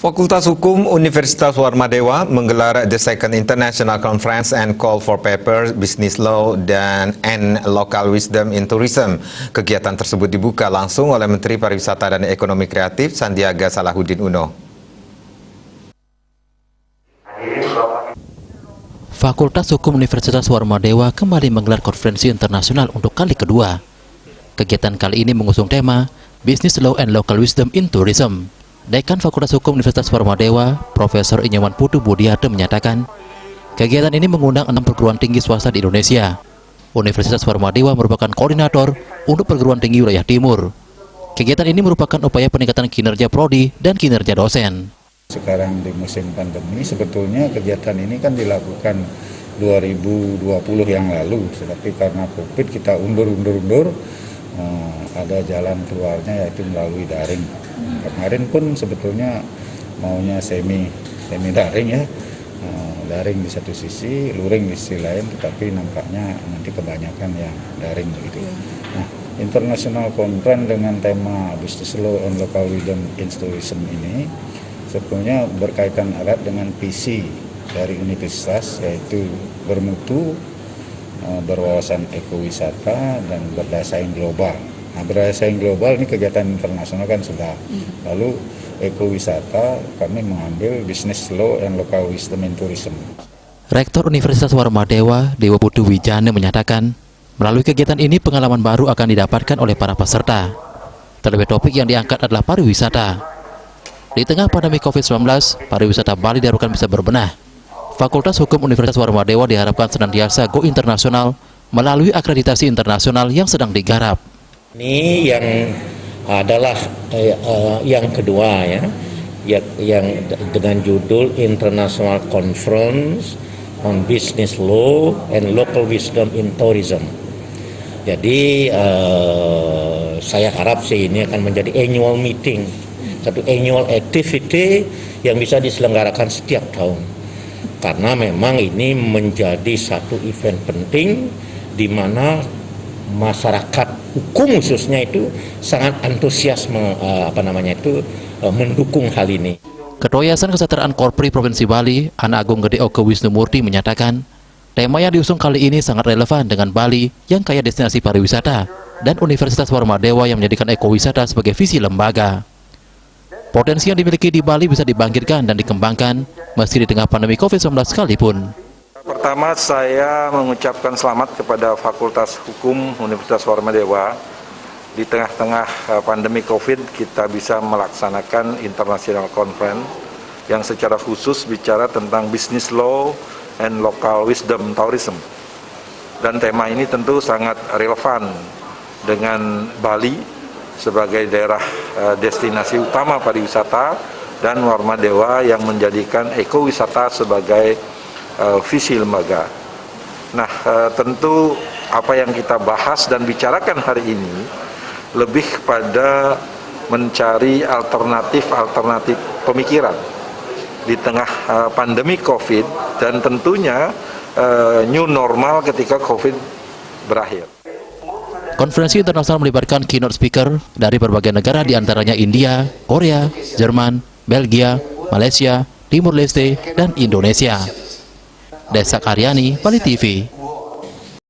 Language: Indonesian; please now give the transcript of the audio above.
Fakultas Hukum Universitas Warmadewa menggelar The Second International Conference and Call for Papers, Business Law, and Local Wisdom in Tourism. Kegiatan tersebut dibuka langsung oleh Menteri Pariwisata dan Ekonomi Kreatif Sandiaga Salahuddin Uno. Fakultas Hukum Universitas Warmadewa kembali menggelar konferensi internasional untuk kali kedua. Kegiatan kali ini mengusung tema Business Law and Local Wisdom in Tourism. Dekan Fakultas Hukum Universitas Warmadewa, Profesor Inyoman Putu Budiarte menyatakan, kegiatan ini mengundang 6 perguruan tinggi swasta di Indonesia. Universitas Warmadewa merupakan koordinator untuk perguruan tinggi wilayah timur. Kegiatan ini merupakan upaya peningkatan kinerja prodi dan kinerja dosen. Sekarang di musim pandemi sebetulnya kegiatan ini kan dilakukan 2020 yang lalu, tetapi karena COVID kita undur. Ada jalan keluarnya yaitu melalui daring. Kemarin pun sebetulnya maunya semi daring ya, daring di satu sisi, luring di sisi lain, tetapi nampaknya nanti kebanyakan yang daring begitu. Nah, International Conference dengan tema Business Law and Local Wisdom in Tourism ini sebetulnya berkaitan erat dengan visi dari universitas, yaitu bermutu, berwawasan ekowisata, dan berdaya saing global. Nah, berdaya saing global ini kegiatan internasional kan sudah. Lalu ekowisata kami mengambil Business Law and Local Wisdom in Tourism. Rektor Universitas Warmadewa, Dewa Putu Wijane menyatakan, melalui kegiatan ini pengalaman baru akan didapatkan oleh para peserta. Terlebih topik yang diangkat adalah pariwisata. Di tengah pandemi COVID-19, pariwisata Bali diharapkan bisa berbenah. Fakultas Hukum Universitas Warmadewa diharapkan senantiasa go internasional melalui akreditasi internasional yang sedang digarap. Ini yang adalah yang kedua ya, yang dengan judul International Conference on Business Law and Local Wisdom in Tourism. Jadi saya harap sih ini akan menjadi annual meeting, satu annual activity yang bisa diselenggarakan setiap tahun. Karena memang ini menjadi satu event penting di mana masyarakat hukum khususnya itu sangat antusias mendukung hal ini. Ketua Yayasan Kesejahteraan Korpri Provinsi Bali, Anak Agung Gede Oke Wisnumurti menyatakan, tema yang diusung kali ini sangat relevan dengan Bali yang kaya destinasi pariwisata dan Universitas Warmadewa yang menjadikan ekowisata sebagai visi lembaga. Potensi yang dimiliki di Bali bisa dibangkitkan dan dikembangkan meski di tengah pandemi COVID-19 sekalipun. Pertama, saya mengucapkan selamat kepada Fakultas Hukum Universitas Warmadewa. Di tengah-tengah pandemi COVID, kita bisa melaksanakan International Conference yang secara khusus bicara tentang Business Law and Local Wisdom Tourism. Dan tema ini tentu sangat relevan dengan Bali sebagai daerah destinasi utama pariwisata dan Warmadewa yang menjadikan ekowisata sebagai visi lembaga. Nah, tentu apa yang kita bahas dan bicarakan hari ini lebih pada mencari alternatif pemikiran di tengah pandemi COVID dan tentunya new normal ketika COVID berakhir. Konferensi internasional melibatkan keynote speaker dari berbagai negara diantaranya India, Korea, Jerman, Belgia, Malaysia, Timur Leste, dan Indonesia. Desak Aryani, Bali TV.